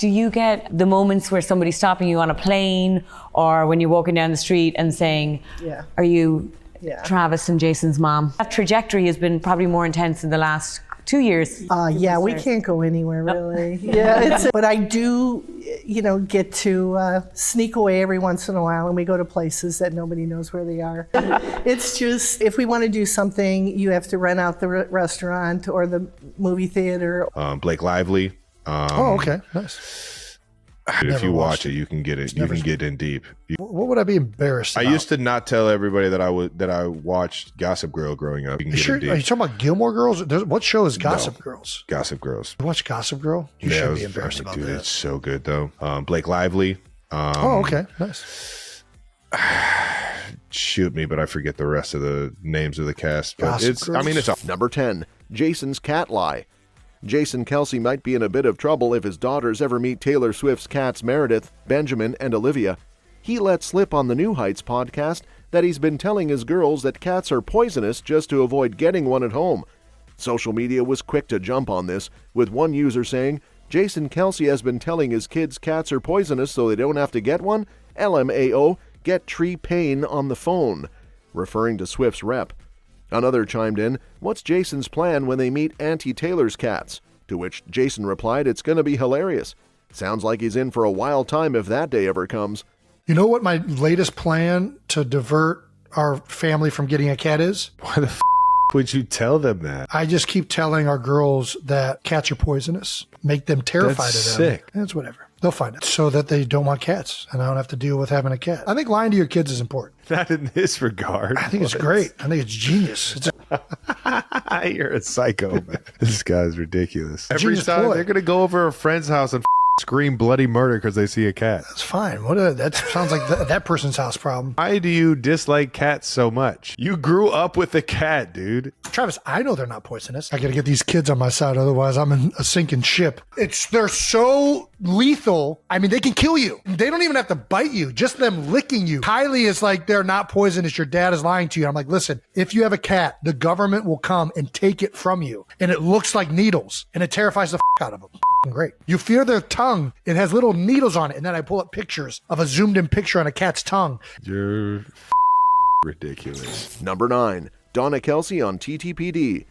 Do you get the moments where somebody's stopping you on a plane or when you're walking down the street and saying, are you Travis and Jason's mom? That trajectory has been probably more intense in the last 2 years. Yeah, we can't go anywhere really. But I do, get to sneak away every once in a while, and we go to places that nobody knows where they are. It's just, if we want to do something, you have to rent out the restaurant or the movie theater. Blake Lively. Oh, okay, nice. If you watch it, you can get it. You can get in deep. What would I be embarrassed about? I used to not tell everybody that I watched Gossip Girl growing up. You sure? Are you talking about Gilmore Girls? What show is Gossip Girls? Gossip Girls. You watch Gossip Girl? You should be embarrassed about that. It's so good though. Blake Lively. Oh, okay, nice. Shoot me, but I forget the rest of the names of the cast. But it's Number 10, Jason's cat lie. Jason Kelce might be in a bit of trouble if his daughters ever meet Taylor Swift's cats Meredith, Benjamin, and Olivia. He let slip on the New Heights podcast that he's been telling his girls that cats are poisonous just to avoid getting one at home. Social media was quick to jump on this, with one user saying, Jason Kelce has been telling his kids cats are poisonous so they don't have to get one? LMAO, get Tree Payne on the phone, referring to Swift's rep. Another chimed in, what's Jason's plan when they meet Auntie Taylor's cats? To which Jason replied, it's going to be hilarious. Sounds like he's in for a wild time if that day ever comes. You know what my latest plan to divert our family from getting a cat is? Why the would you tell them that? I just keep telling our girls that cats are poisonous. Make them terrified of them. Sick. It's whatever. They'll find it so that they don't want cats and I don't have to deal with having a cat. I think lying to your kids is important. Not in this regard. I think it's great. I think it's genius. You're a psycho, man. This guy's ridiculous. Every Genius time ploy. they're going to go over a friend's house and scream bloody murder because they see a cat. That's fine. That sounds like that person's house problem. Why do you dislike cats so much? You grew up with a cat, dude. Travis, I know they're not poisonous. I got to get these kids on my side. Otherwise, I'm in a sinking ship. They're so lethal. I mean, they can kill you. They don't even have to bite you. Just them licking you. Kylie is like, they're not poisonous. Your dad is lying to you. I'm like, listen, if you have a cat, the government will come and take it from you. And it looks like needles. And it terrifies the out of them. Great. You feel their tongue. It has little needles on it. And then I pull up pictures of a zoomed in picture on a cat's tongue. You're ridiculous. Number 9, Donna Kelce on TTPD.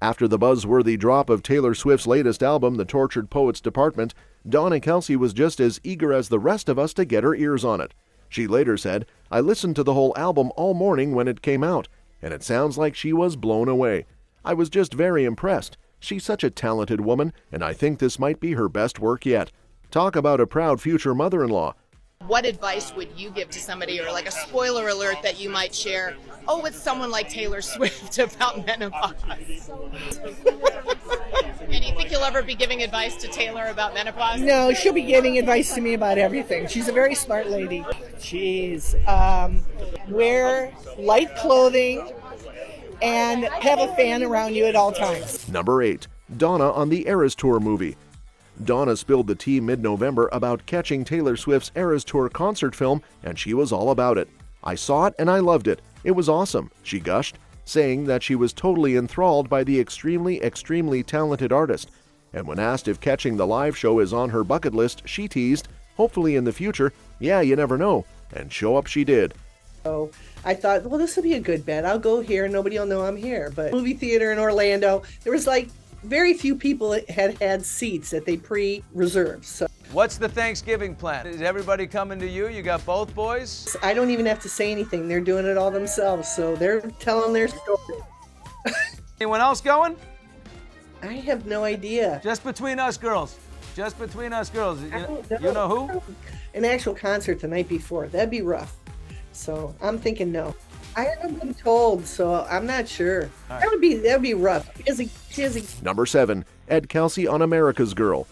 After the buzzworthy drop of Taylor Swift's latest album, The Tortured Poets Department, Donna Kelce was just as eager as the rest of us to get her ears on it. She later said, I listened to the whole album all morning when it came out, and it sounds like she was blown away. I was just very impressed. She's such a talented woman, and I think this might be her best work yet. Talk about a proud future mother-in-law. What advice would you give to somebody, or like a spoiler alert that you might share, with someone like Taylor Swift about menopause? And do you think you'll ever be giving advice to Taylor about menopause? No, she'll be giving advice to me about everything. She's a very smart lady. Jeez. Wear light clothing and have a fan around you at all times. Number 8, Donna on the Eras Tour movie. Donna spilled the tea mid-November about catching Taylor Swift's Eras Tour concert film, and she was all about it. I saw it and I loved it. It was awesome, she gushed, saying that she was totally enthralled by the extremely, extremely talented artist. And when asked if catching the live show is on her bucket list, she teased, hopefully in the future, yeah, you never know. And show up she did. So I thought, well, this will be a good bet. I'll go here and nobody will know I'm here. But movie theater in Orlando, there was like very few people that had seats that they pre-reserved. So what's the Thanksgiving plan? Is everybody coming to you? You got both boys? I don't even have to say anything. They're doing it all themselves. So they're telling their story. Anyone else going? I have no idea. Just between us girls. Just between us girls. You know who? An actual concert the night before. That'd be rough. So I'm thinking no. I haven't been told, so I'm not sure. Right. That'd be rough. Number 7, Ed Kelce on America's Girl.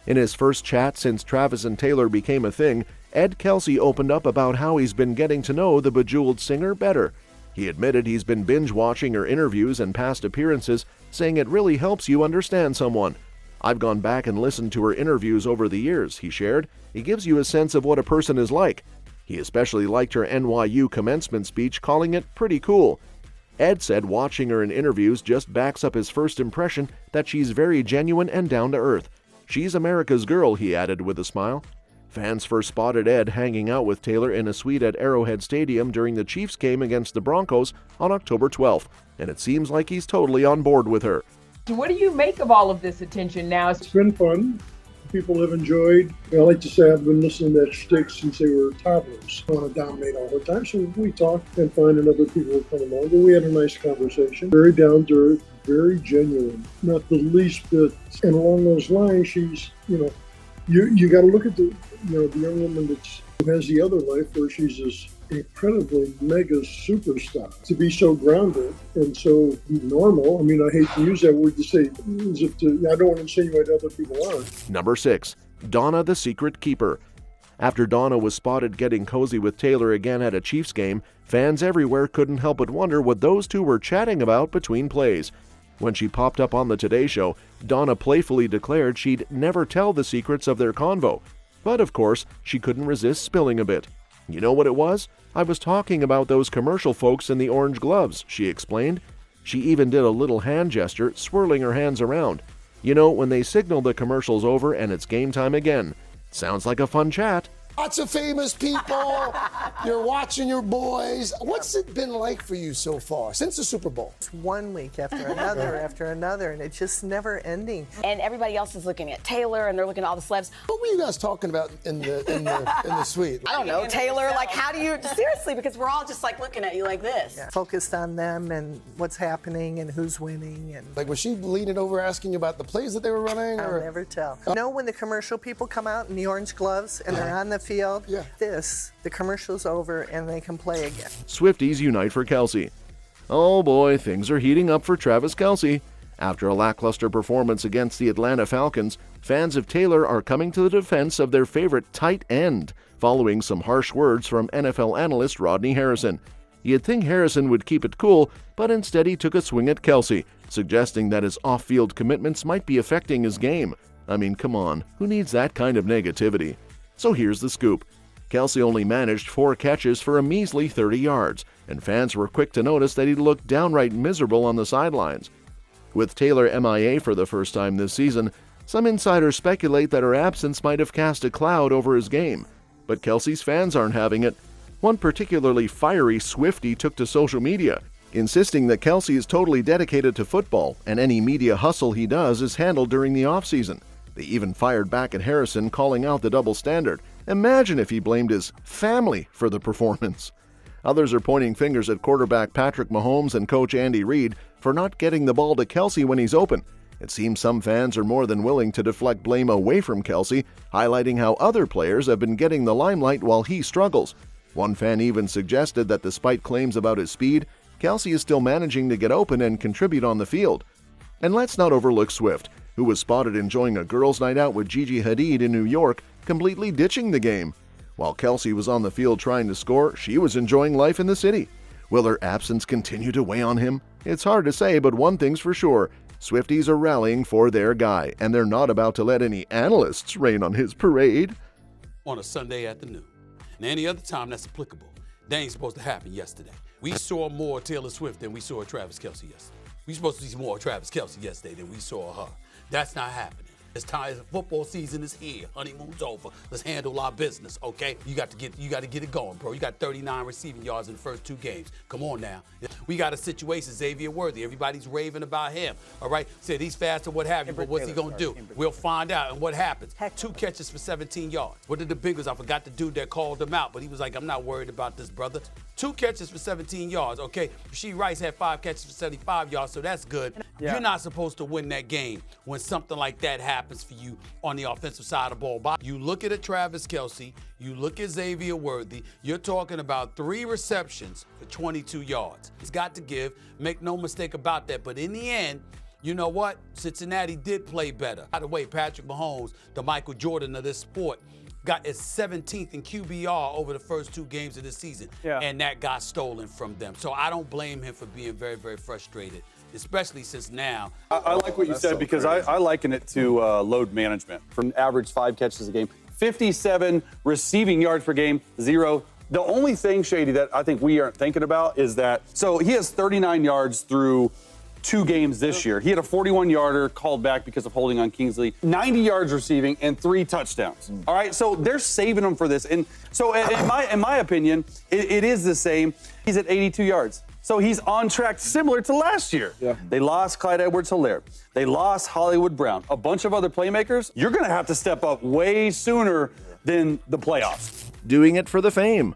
In his first chat since Travis and Taylor became a thing, Ed Kelce opened up about how he's been getting to know the bejeweled singer better. He admitted he's been binge-watching her interviews and past appearances, saying it really helps you understand someone. I've gone back and listened to her interviews over the years, he shared. It gives you a sense of what a person is like. He especially liked her NYU commencement speech, calling it pretty cool. Ed said watching her in interviews just backs up his first impression that she's very genuine and down to earth. She's America's girl, he added with a smile. Fans first spotted Ed hanging out with Taylor in a suite at Arrowhead Stadium during the Chiefs game against the Broncos on October 12th, and it seems like he's totally on board with her. What do you make of all of this attention now? It's been fun. People have enjoyed. I like to say I've been listening to that shtick since they were toddlers. I want to dominate all the time, so we talk and find and other people will come along. But we had a nice conversation. Very down to earth, very genuine. Not the least bit. And along those lines, she's, you got to look at the young woman who has the other life where she's this incredibly mega superstar. To be so grounded and so normal, I mean, I hate to use that word to say, as if I don't want to insinuate other people aren't. Number 6, Donna the Secret Keeper. After Donna was spotted getting cozy with Taylor again at a Chiefs game, fans everywhere couldn't help but wonder what those two were chatting about between plays. When she popped up on the Today Show, Donna playfully declared she'd never tell the secrets of their convo. But of course, she couldn't resist spilling a bit. You know what it was? I was talking about those commercial folks in the orange gloves, she explained. She even did a little hand gesture, swirling her hands around. You know, when they signal the commercial's over and it's game time again. Sounds like a fun chat. Lots of famous people. You're watching your boys. What's it been like for you so far since the Super Bowl? It's one week after another, and it's just never ending. And everybody else is looking at Taylor, and they're looking at all the celebs. What were you guys talking about in the suite? I don't know, Taylor. Like, how do you seriously? Because we're all just like looking at you like this. Yeah. Focused on them and what's happening and who's winning. And like, was she leaning over asking you about the plays that they were running? I'll never tell. You know, when the commercial people come out in the orange gloves and they're on the field, the commercial's over and they can play again. Swifties unite for Kelce. Oh boy, things are heating up for Travis Kelce. After a lackluster performance against the Atlanta Falcons, fans of Taylor are coming to the defense of their favorite tight end, following some harsh words from NFL analyst Rodney Harrison. You'd think Harrison would keep it cool, but instead he took a swing at Kelce, suggesting that his off-field commitments might be affecting his game. I mean, come on, who needs that kind of negativity? So here's the scoop. Kelce only managed 4 catches for a measly 30 yards, and fans were quick to notice that he looked downright miserable on the sidelines. With Taylor MIA for the first time this season, some insiders speculate that her absence might have cast a cloud over his game. But Kelce's fans aren't having it. One particularly fiery Swiftie took to social media, insisting that Kelce is totally dedicated to football, and any media hustle he does is handled during the offseason. They even fired back at Harrison, calling out the double standard. Imagine if he blamed his family for the performance. Others are pointing fingers at quarterback Patrick Mahomes and coach Andy Reid for not getting the ball to Kelce when he's open. It seems some fans are more than willing to deflect blame away from Kelce, highlighting how other players have been getting the limelight while he struggles. One fan even suggested that despite claims about his speed, Kelce is still managing to get open and contribute on the field. And let's not overlook Swift, who was spotted enjoying a girls' night out with Gigi Hadid in New York, completely ditching the game. While Kelce was on the field trying to score, she was enjoying life in the city. Will her absence continue to weigh on him? It's hard to say, but one thing's for sure. Swifties are rallying for their guy, and they're not about to let any analysts rain on his parade. On a Sunday afternoon, and any other time that's applicable, that ain't supposed to happen yesterday. We saw more Taylor Swift than we saw Travis Kelce yesterday. We supposed to see more Travis Kelce yesterday than we saw her. That's not happening. It's time. Football season is here. Honeymoon's over. Let's handle our business, okay? You got to get it going, bro. You got 39 receiving yards in the first 2 games. Come on now. We got a situation, Xavier Worthy. Everybody's raving about him, all right? Said he's fast or what have you, but what's he going to do? We'll find out. And what happens? 2 catches for 17 yards. What did the Bengals? I forgot the dude that called him out, but he was like, I'm not worried about this, brother. 2 catches for 17 yards, okay? Rasheed Rice had 5 catches for 75 yards, so that's good. Yeah. You're not supposed to win that game when something like that happens for you on the offensive side of the ball. You look at a Travis Kelce, you look at Xavier Worthy, you're talking about 3 receptions for 22 yards. It's got to give, make no mistake about that. But in the end, you know what? Cincinnati did play better. By the way, Patrick Mahomes, the Michael Jordan of this sport, got his 17th in QBR over the first 2 games of the season, and that got stolen from them. So I don't blame him for being very, very frustrated, especially since now. I like what you said because I liken it to load management. From average 5 catches a game, 57 receiving yards per game, 0. The only thing, Shady, that I think we aren't thinking about is that, so he has 39 yards through 2 games this year. He had a 41-yarder called back because of holding on Kingsley, 90 yards receiving, and 3 touchdowns. All right, so they're saving him for this. And so in my opinion, it is the same. He's at 82 yards. So he's on track similar to last year. Yeah. They lost Clyde Edwards-Helaire. They lost Hollywood Brown. A bunch of other playmakers. You're going to have to step up way sooner than the playoffs. Doing it for the fame.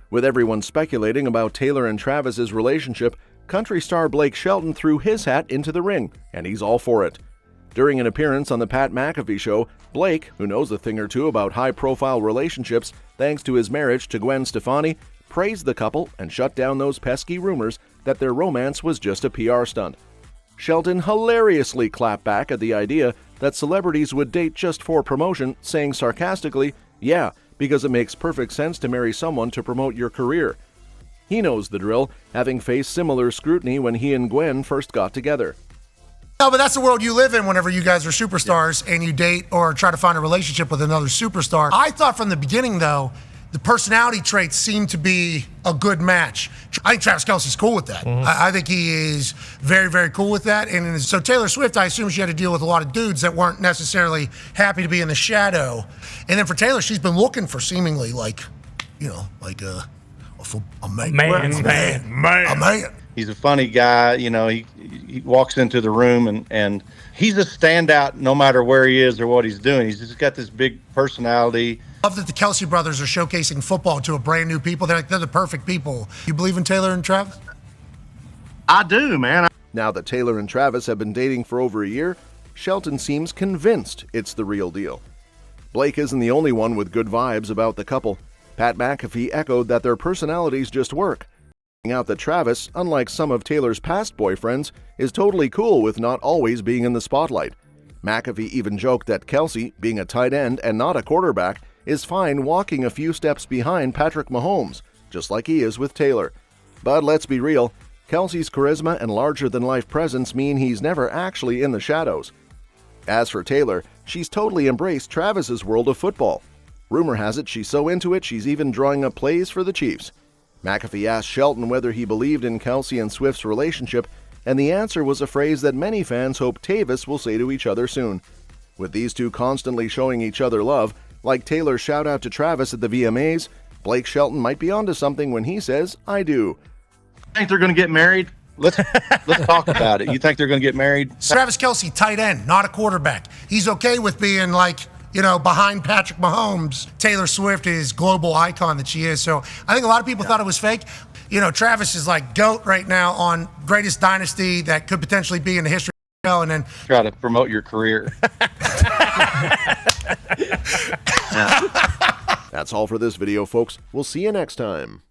With everyone speculating about Taylor and Travis's relationship, country star Blake Shelton threw his hat into the ring, and he's all for it. During an appearance on the Pat McAfee Show, Blake, who knows a thing or two about high-profile relationships thanks to his marriage to Gwen Stefani, praised the couple and shut down those pesky rumors that their romance was just a PR stunt. Shelton hilariously clapped back at the idea that celebrities would date just for promotion, saying sarcastically, "Yeah, because it makes perfect sense to marry someone to promote your career." He knows the drill, having faced similar scrutiny when he and Gwen first got together. No, but that's the world you live in whenever you guys are superstars and you date or try to find a relationship with another superstar. I thought from the beginning, though, the personality traits seem to be a good match. I think Travis Kelce's cool with that. I think he is very, very cool with that. And so Taylor Swift, I assume she had to deal with a lot of dudes that weren't necessarily happy to be in the shadow. And then for Taylor, she's been looking for seemingly like, you know, like a man. He's a funny guy. You know, he walks into the room and he's a standout no matter where he is or what he's doing. He's just got this big personality. I love that the Kelce brothers are showcasing football to a brand new people. They're the perfect people. You believe in Taylor and Travis? I do, man. Now that Taylor and Travis have been dating for over a year, Shelton seems convinced it's the real deal. Blake isn't the only one with good vibes about the couple. Pat McAfee echoed that their personalities just work, pointing out that Travis, unlike some of Taylor's past boyfriends, is totally cool with not always being in the spotlight. McAfee even joked that Kelce, being a tight end and not a quarterback, is fine walking a few steps behind Patrick Mahomes, just like he is with Taylor. But let's be real, Kelce's charisma and larger-than-life presence mean he's never actually in the shadows. As for Taylor, she's totally embraced Travis's world of football. Rumor has it she's so into it she's even drawing up plays for the Chiefs. McAfee asked Shelton whether he believed in Kelce and Swift's relationship, and the answer was a phrase that many fans hope Tavis will say to each other soon. With these two constantly showing each other love, like Taylor's shout-out to Travis at the VMAs, Blake Shelton might be onto something when he says, "I do." I think they're going to get married. Let's talk about it. You think they're going to get married? Travis Kelce, tight end, not a quarterback. He's okay with being like, you know, behind Patrick Mahomes. Taylor Swift is global icon that she is. So I think a lot of people thought it was fake. You know, Travis is like GOAT right now on greatest dynasty that could potentially be in the history of the show, and then try to promote your career. That's all for this video, folks. We'll see you next time.